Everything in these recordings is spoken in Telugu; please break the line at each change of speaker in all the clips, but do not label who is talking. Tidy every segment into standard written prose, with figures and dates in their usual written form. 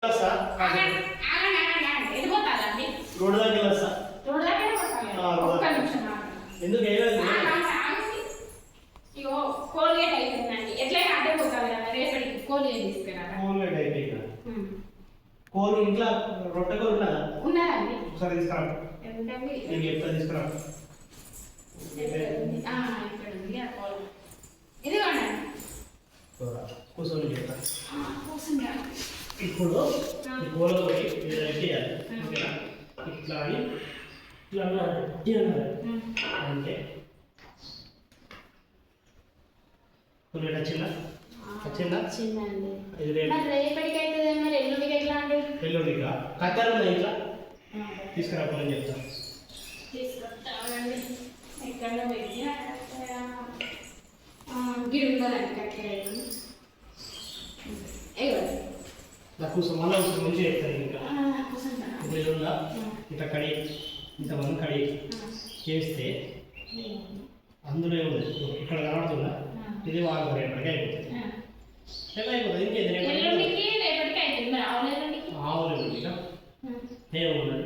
రోడ్ దగ్గర ఎందుకు
ఇగో కోల్గేట్ అయిపోయిందండి. ఎట్లయినా అడ్డే పోతాను కదా, రేపటికి కోల్గేట్ తీసుకురా.
కోల్గేట్ అయిపోయిందా? కోల్ ఇంట్లో రొట్టె కోల్ ఉన్నదా?
ఉన్నదండి.
ఒకసారి తీసుకురా.
ఎందుకండి
నీకు ఎట్లా తీసుకురా?
ఇక్కడ ఉంది ఆ కోల్. ఇదిగోండి
కూర్చొని చెప్తా.
కూర్చుంటా.
ఇప్పుడు ఈ కోల పోయి పెట్టేయాలి. ఓకేనా? ఇట్లా అని ఇట్లా అంటే కోల్గేట్ వచ్చిందా? వచ్చిందా?
వచ్చిందండి.
ఇది
రేపటికి అవుతుంది, మరి ఎల్లుండికి ఎట్లా అండి?
ఎల్లుండిగా కట్టారు ఉందా ఇంట్లో? తీసుకురాపోని చెప్తా.
తీసుకొస్తామండి. ఎక్కడ పెట్టి గిడి ఉండాలండి కట్టేది.
నాకు మళ్ళీ మంచిగా చెప్తాను. ఇంకా ఇప్పుడు ఎల్లుండా ఇంత కడి ఇంతమంది కడి చేస్తే అందులో ఏముంది ఇక్కడ కనబడుతుందా? ఇది వాళ్ళు రేపటికి అయిపోతుంది. అయిపోతుంది ఇంకేది ఆవులేండిగా ఏమున్నది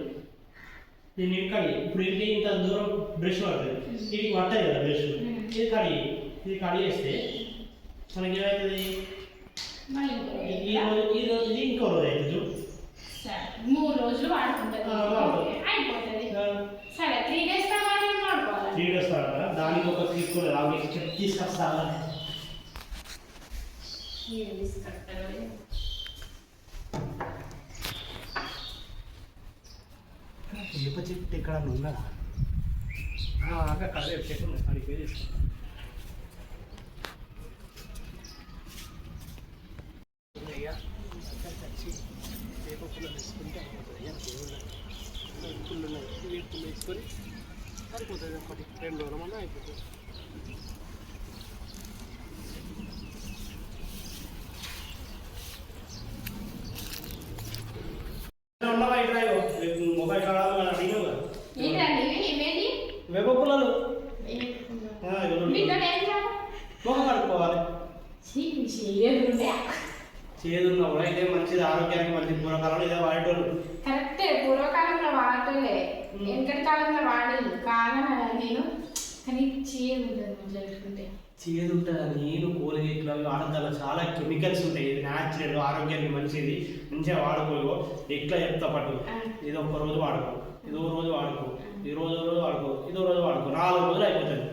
దీన్ని కడి. ఇప్పుడు ఇంటి ఇంత దూరం బ్రష్ పడుతుంది, ఇది పట్టాయి కదా బ్రష్. ఇది కడి, ఇది కడి చేస్తే మనకి ఏమవుతుంది? ఈ రోజు ఇది ఇంకో రోజు అవుతుంది. చూడు
3 రోజులు వాడుకుంటుంది, అయిపోతుంది. సరే 3 days తర్వాత వాడుకోవాలి.
3 days తర్వాత దానికి ఒక తీసుకోలేదు తీసుకొస్తా. వేప చెట్టు ఎక్కడ ఉందా? అక్కడ వేప చెట్టు ఉంది, అడిగి పోయి తీసుకుంటా. వేప పుల్ల వేసుకుంటే పుల్లు వేపులు వేసుకొని సరిపోతుంది. ఒకటి 2 రోజుల మంది అయిపోతుంది. మొబైల్ వేప పుల్లలు మొహం కడుక్కోవాలి. చేదున్నా కూడా ఇదే మంచిది, ఆరోగ్యానికి మంచిది. పూర్వకాలంలో ఇదే వాడేటోళ్ళు.
కరెక్టే, పూర్వకాలంలో వాడటోలే, వెనకటి కాలంలో వాడేది కాదన్నా నేను. కానీ చేదు ఉంటుంది,
చేదు ఉంటుంది. నేను కోల్గేట్లో అవి వాడతాను, చాలా కెమికల్స్ ఉంటాయి. ఇది న్యాచురల్, ఆరోగ్యానికి మంచిది. మంచిగా వాడుకో. ఎట్లా చెప్తా పట్టు, ఇది ఒక్క రోజు వాడుకో, ఇదో రోజు వాడుకో, ఈ రోజు వాడుకో, ఇదో రోజు వాడుకో, 4 రోజులు అయిపోతుంది.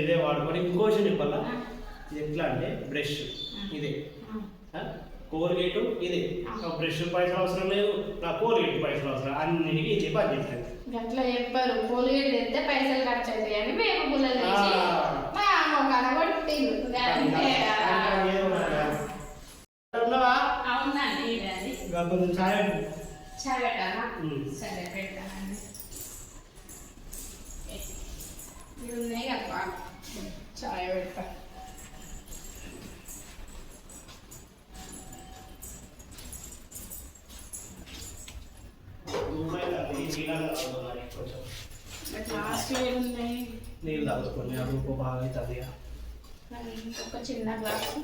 ఇదే వాడుకొని ఇంకో విషయం చెప్పాలా? ఇది ఎట్లా అంటే బ్రష్ ఇదే, కోల్గేట్ ఇదే. బ్రష్ పైసలు అవసరం లేదు, నా కోల్గేట్ పైసలు అవసరం, అన్నిటికీ ఇది పని చేస్తుంది.
అట్లా చెప్పారు, కోల్గేట్ తెస్తే పైసలు ఖర్చు అవుతాయి అని వేప పుల్లలు
కొంచెం చాయ్
చాయ్ పెట్టాలా? సరే పెడతానండి. ఇవి ఉన్నాయి కదా, చాయ్ పెడతా. నీళ్ళు తాగుతుంది, అది బాగా అవుతుంది. ఒక చిన్న గ్లాసు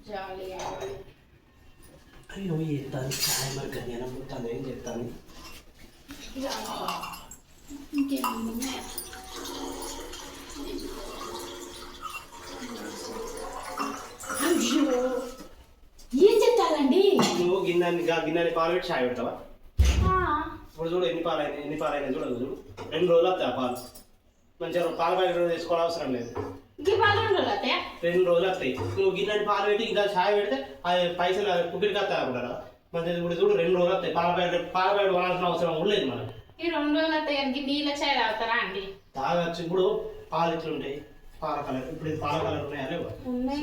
జాలీగా
అయ్యో చేస్తాను. చాయ్ మరి గంజనం పుట్టాను, ఏం చెప్తాను.
ఇంకేమన్నా ఏం చెప్తారండి?
నువ్వు గిన్నెని పాలు పెట్టి చాయ్ పెడతావా? ఇప్పుడు చూడు ఎన్ని పాలైనా చూడదు. చూడు 2 రోజులు వస్తాయి ఆ పాలు. మంచిగా పాలు ప్యాకెట్ తీసుకోవడం అవసరం లేదు.
2
రోజులు వస్తాయి. నువ్వు గిన్నెని పాలు పెట్టి ఇంకా చాయ్ పెడితే అది పైసలు కుక్కిడికి వస్తాయి అనుకుంటారా? మంచిగా ఇప్పుడు చూడు 2 రోజులు వస్తాయి. పాల ప్యాకెట్ కొనాల్సిన అవసరం కూడా లేదు మనకి.
ఈ 2 రోజులు వస్తాయి. నీళ్ళ చాయ్ తాగుతారా అండి?
తాగచ్చు. ఇప్పుడు పాలు ఇట్లుంటాయి, పాల కలర్. ఇప్పుడు పాల కలర్
ఉన్నాయి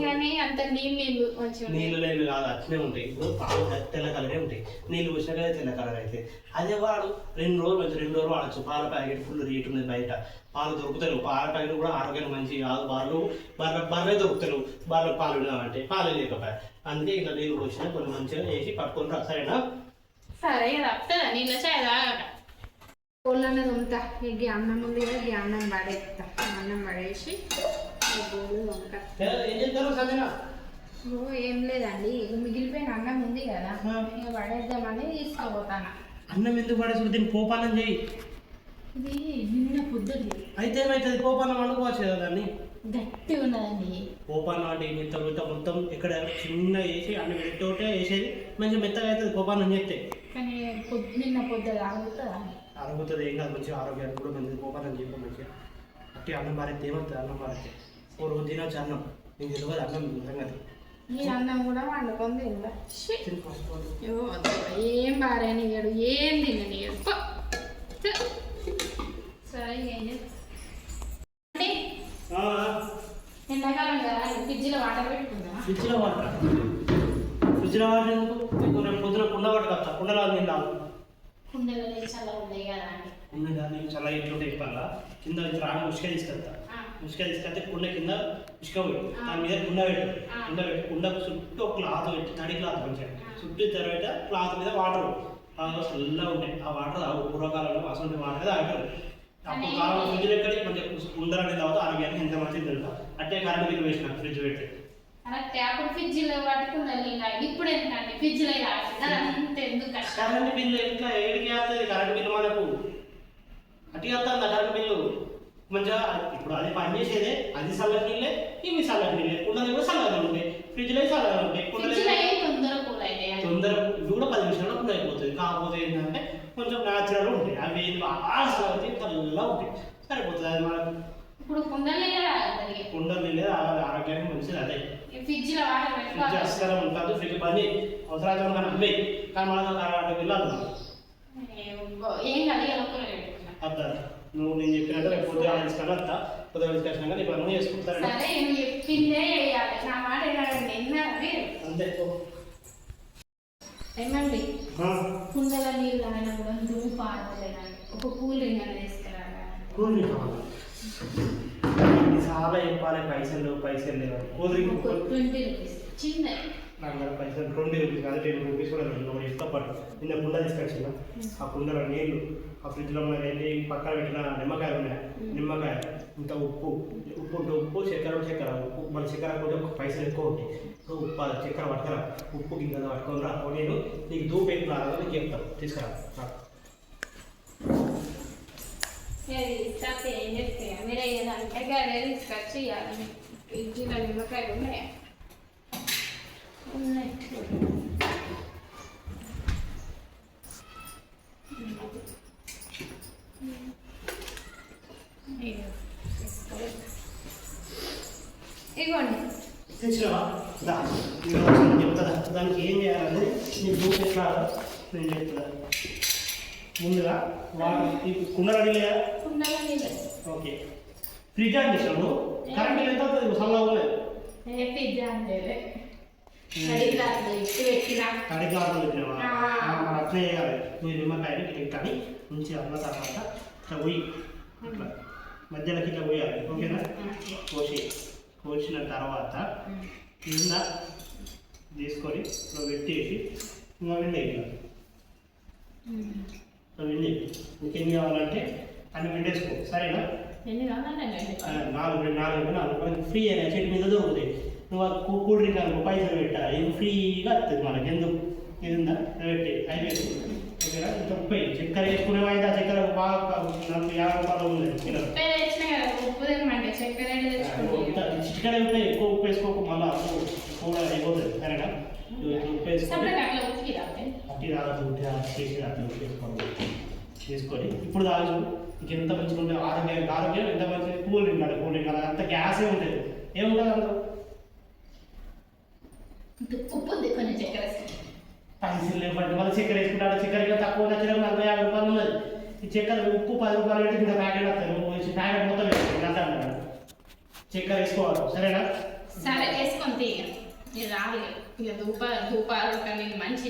కానీ అంత నీళ్ళు
నీళ్ళు కాదు, అట్లనే ఉంటాయి. ఇప్పుడు పాలు తెల్ల కలరే ఉంటాయి, నీళ్ళు పోసినాక తెల్ల కలర్ అయితే. అదే వాడు 2 రోజులు మంచి 2 రోజులు వాడచ్చు. పాల ప్యాకెట్ ఫుల్ రేట్ ఉంది బయట. పాలు దొరుకుతారు, పాల ప్యాకెట్ కూడా ఆరోగ్యానికి మంచి కాదు. బర్రె దొరుకుతారు, బర్రె పాలు వినాలంటే పాలు లేకపోయా. అందుకే ఇట్లా నీళ్ళు పోసినా కొన్ని మంచిగా వేసి పట్టుకొని రా. సరేనా?
సరే తప్పుతుందా నీళ్ళ చాయ్ తాగట? కోళ్ళన్నది ఉంటా. ఈ అన్నం ఉంది కదా, ఈ అన్నం పడేస్తా. అన్నం పడేసి
ఏం చెప్తారు సంజన?
ఏం లేదండి, మిగిలిపోయిన అన్నం ఉంది కదా, ఇక పడేద్దామని తీసుకోపోతాను.
అన్నం ఎందుకు పడేసి దీన్ని పోపానం చేయి.
ఇది నిన్న పొద్దుది
అయితే ఏమవుతుంది? పోపానం వండుకోవచ్చు కదా దాన్ని.
గట్టి ఉన్నదండి.
పోపానం అంటే మెత్త మెత్త మొత్తం ఇక్కడ చిన్న వేసి అన్ని పెట్టోటే వేసేది మంచిగా మెత్తగా అవుతుంది పోపానం చేస్తే.
కానీ నిన్న పొద్దుది అరుగుతుందా?
అరుగుతుంది, ఏం కాదు, మంచిగా ఆరోగ్యానికి కూడా మంచిది. పోపానం చేయడం మంచిగా అట్టి అన్నం పారైతే ఏమవుతుంది? అన్నం పారైతే పూర్వం తినొచ్చు అన్నం. నీకు తెలియదు అన్నం సంగతి.
ఈ అన్నం కూడా వండుకొని తిందా? ఏం బారేనియడు, ఏం తిననియడు. సరే ఏం చేస్తా, ఎండాకాలం కదా ఫ్రిడ్జ్లో వాటర్ పెట్టుకుందా?
ఫ్రిడ్జ్లో వాటర్ ఎందుకు? మీకు రేపు పొద్దున కుండ పట్టుకొస్తా. కుండలో నేను
కుండలో చల్లగా ఉన్నాయి కదా అండి.
కుండ నీకు చల్ల ఇంట్లో ఇవ్వాలా? కింద రాని ఉసుక తీసుకెళ్తా. ఉసుక తీసుకెళ్తే కుండ కింద ఉసుక పెట్టు, దాని మీద కుండ పెట్టి కుండకు చుట్టూ ఒక క్లాత్ పెట్టి, తడి క్లాత్ మంచిగా చుట్టూ తర్వాత క్లాత్ మీద వాటర్ చల్లగా ఉంటాయి. ఆ వాటర్ పూర్వకాలంలో అసలు వాటర్ తాగుతారు. అప్పుడు కాలం ఫ్రిడ్జ్ ఎక్కడి మంచిగా కుండలని తాగుతూ ఆరోగ్యానికి ఎంత మంచిది తెలుసా? అట్టే కరెంట్ బిల్లు వేసిన ఫ్రిడ్జ్ పెట్టి.
అప్పుడు ఫ్రిడ్జ్లో పట్టుకుందాం. ఇప్పుడు ఎందుకంటే ఫ్రిడ్జ్లో ఎందుకు
కరెంట్ బిల్లు ఎట్లా ఏడికి వస్తుంది? కరెంట్ బిల్లు మనకు అట్టి వస్తుంది. కరెంట్ బిల్లు మంచిగా ఇప్పుడు అది పనిచేసేదే. అది చల్లటి నీళ్ళే, ఇవి చల్లటి నీళ్ళే. కుండలు కూడా చల్లగా ఉంటాయి, ఫ్రిడ్జ్లో చల్లగా ఉంటాయి. తొందర ఇవి కూడా 10 నిమిషాల్లో కూడా అయిపోతుంది. కాకపోతే ఏంటంటే కొంచెం న్యాచురల్ ఉంటాయి. అవి బాగా చల్లగా ఉంటాయి, సరిపోతుంది. అది మనకు
ఇప్పుడు కుండలు
నీళ్ళే ఆరోగ్యానికి మంచిది. అదే
ఫ్రిడ్జ్
అస్కరం ఉంటుంది. ఫ్రిడ్జ్ పని అవసరాలు కానీ అమ్మాయి కానీ మనకు కరెంట్ బిల్లు అద్దా. నువ్వు నేను చెప్పినట్టు రేపు పొద్దున తీసుకొని వస్తా. పొద్దున తీసుకొచ్చినాక నీ పనులు చేసుకుంటారు. అంతే.
ఏమండి కుండల నీళ్ళు అయినా కూడా ధూప ఒక కూల్ డ్రింక్ అనేది తీసుకురాగా.
కూల్ డ్రింక్ కావాలి, చాలా చెప్పాలి. పైసలు లేవు. కూల్ డ్రింక్
20 రూపీస్ చిన్న.
నాకు దగ్గర పైసలు 20 రూపీస్ కాదు, 10 రూపీస్ కూడా లేదు. ఇష్టపడు. నిన్న కుండ తీసుకొచ్చిన, ఆ కుండలో నీళ్ళు, ఆ ఫ్రిడ్జ్లో వెళ్ళి పక్కన పెట్టిన నిమ్మకాయలు ఉన్నాయి. నిమ్మకాయ ఇంత ఉప్పు ఉంటే ఉప్పు, చక్కెర ఉప్పు. మన చక్కెర కొంచెం పైసలు ఎక్కువ ఉంటాయి. ఉప్పు చక్కెర పట్టుకురా, ఉప్పు గింజ పట్టుకొని రా. నేను నీకు ధూప ఎక్కువ రాదా నీకు చెప్తాను, తీసుకురా.
ఏం చెప్తే మీరు అయ్యేదానికి గడే తీసుకొచ్చి ఇవ్వాలి. ఫ్రిడ్జ్లో నిమ్మకాయలు ఉన్నాయా? ఉన్నాయి. ఇవ్వండి.
తెచ్చినావా? చెప్తా. దానికి ఏం చేయాలంటే నీకు ధూప ఎట్లా నేను చెప్తా. ముందుగా వాటర్ కుండలు అడిగలేదా? ఓకే. ఫ్రిడ్జ్ ఆన్ చేసాము. కరెంట్ బిల్ ఎంత అవుతుంది? సల్లా ఉన్నాయి. తడి క్లాత్ పెట్టినావా? అట్లా చేయాలి. మీరు నిమ్మకాయలు పెట్టాలి. మంచిగా అన్న తర్వాత ఇట్లా పోయి అట్లా మధ్యలోకి ఇట్లా పోయాలి. ఓకేనా? పోసిన తర్వాత కింద తీసుకొని ఇట్లా పెట్టేసి ఇంకా విండే విండే. ఇంకెన్ని కావాలంటే అన్ని విండేసుకో. సరేనా? 4 ఫ్రీ అయినా చెట్టు మీద దొరుకుతాయి. నువ్వు కూల్ డ్రింక్ అనుకో, పైసలు పెట్టా, ఇది ఫ్రీగా వస్తుంది మనకి. ఎందుకు ఇది ఉందా పెట్టి అయిపోయింది. ఓకేనా? ఇంత ఉప్పు చక్కెర వేసుకునే వాయిదా. చక్కెర బాగా నాకు 50 రూపాయలు ఉంది కిలో. చికెన్ ఉంటాయి, ఎక్కువ ఉప్పు వేసుకోకు, మళ్ళీ కూడా అయిపోతుంది. సరేనా? ఉప్పు వేసుకొని అట్టి రాదు చేసి అట్లా ఉప్పు వేసుకోండి. తీసుకొని ఇప్పుడు తాగు. ఇంకెంత మంచిగా ఉంటుంది ఆరోగ్యం ఎంత మంచిగా. కూల్ డ్రింక్ అలా అంత గ్యాసే ఉంటుంది. ఏముంటుంది అంత
ఉప్పు ఉంది, కొంచెం చక్కెర
పైసలు లేవండి. మళ్ళీ చక్కెర వేసుకుంటాడు. చక్కెర తక్కువ నచ్చిన 40-50 రూపాయలు ఉన్నది. ఈ చక్కెర ఉప్పు 10 రూపాయలు పెట్టి ఇంకా ప్యాకెట్ వస్తాయి. నువ్వు ప్యాకెట్ మొత్తం వేసుకోండి అంటాను. చక్కెర వేసుకోవాలి. సరేనా?
సరే వేసుకొని రాదు. ఇక ధూపాలు కానీ మంచి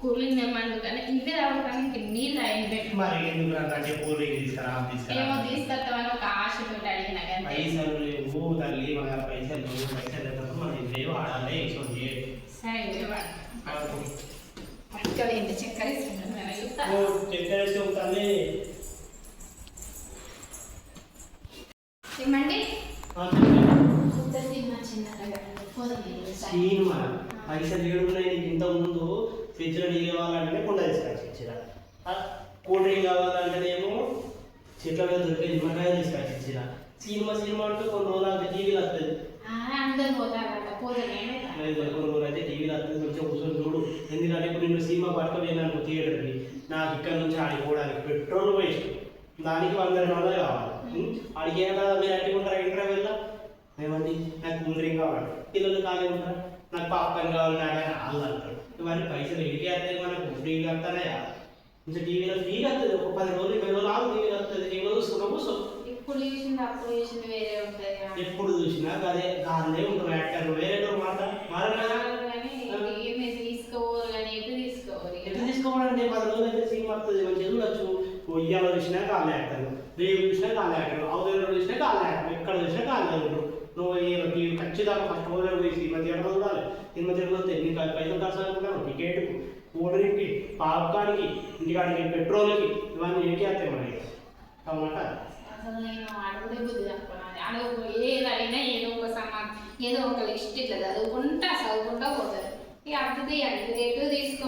కూలింగ్ ఏమన్నా కానీ ఇంటి రావు కానీ ఇంక నీళ్ళు అయింది.
మరి ఎందుకు అంటే కూల్ డ్రింక్
ఏమో తీసుకొస్తామని ఒక ఆశతో అడిగిన కానీ
పైసలు లేవు తల్లి. మన పైసలు లేకపోతే మనం లేవు ఆడాలి.
సరే పట్టుకోలేదు. చక్కెర వేసుకుంటాను.
చక్కెర వేసుకుంటాను.
ఏమండి
పైసలు ఏడున్నాయి నీకు ఇంత ముందు ఫ్రిడ్జ్లో నీళ్ళు కావాలంటేనే కుండ తీసుకొచ్చి ఇచ్చిరా, కూల్ డ్రింక్ కావాలంటేనేమో చెట్ల మీద దొరికే నిమ్మకాయ తీసుకొచ్చి ఇచ్చిరా. సినిమా అంటే కొన్ని రోజులు అంటే టీవీలు వస్తుంది,
అందరు పోతారట పోతే
కొన్ని రోజులు అయితే టీవీలు వస్తుంది, మంచిగా కూర్చొని చూడు. ఎందుకంటే ఇప్పుడు నేను సినిమా పట్టుకోలేను థియేటర్కి, నాకు ఇక్కడ నుంచి ఆడిపోవడానికి పెట్రోల్ వేస్ట్, దానికి $100 కావాలి. అడిగే కదా మీరు అట్టుకుంటారా ఇంటర్వ్యూలో ఏమండి నాకు కూల్ డ్రింక్ కావాలి, పిల్లలు ఖాళీ ఉంటారు, నాకు పాప్కార్న్ కావాలి నాకు వాళ్ళు అంటారు. ఇవన్నీ పైసలు ఇంటికి వస్తాయి, మనకు ఫ్రీగా వస్తానయా. కొంచెం టీవీలో ఫ్రీగా వస్తుంది, ఒక 10 రోజులు 20 రోజులు ఆగు టీవీలో వస్తుంది, టీవీలో చూసుకున్నా కూర్చో.
ఇప్పుడు చూసింది అప్పుడు చూసింది వేరే ఉంటుంది
ఎప్పుడు చూసినా అదే దాన్నే ఉంటారు యాక్టర్ వేరే మాట
తీసుకోవాలి కానీ ఎటు తీసుకోవాలి
ఎట్లా తీసుకోవాలంటే 10 రోజులు అయితే సీన్ వస్తుంది, మంచిగా చూడొచ్చు. ఉయ్యాలో చూసినా కాళ్ళు యాక్టర్, రేపు చూసినా కాళ్ళు యాక్టర్, అవతల చూసినా కాళ్ళు యాక్టర్, ఎక్కడ చూసినా కాళ్ళు ఉంటారు. నువ్వు టీవీ ఖచ్చితంగా ఫస్ట్ రోజే పోయి సినిమా థియేటర్ చూడాలి. సినిమా థియేటర్లో నీకు పైసలు ఖర్చు అనుకుంటాను, టికెట్కి, కూల్ డ్రింక్కి, పాప్కార్న్కి, ఇంటికాడికి పెట్రోల్కి, ఇవన్నీ ఏంటి వస్తాయి మనకి అవునట.
అసలు నేను అడుగుదే బుద్ధి తక్కువ అడుగు ఏదైనా ఏదో ఒక లిస్ట్ ఇట్లా చదువుకుంటా పోతారు. ఇక అర్థం తీయాలి రేటు తీసుకో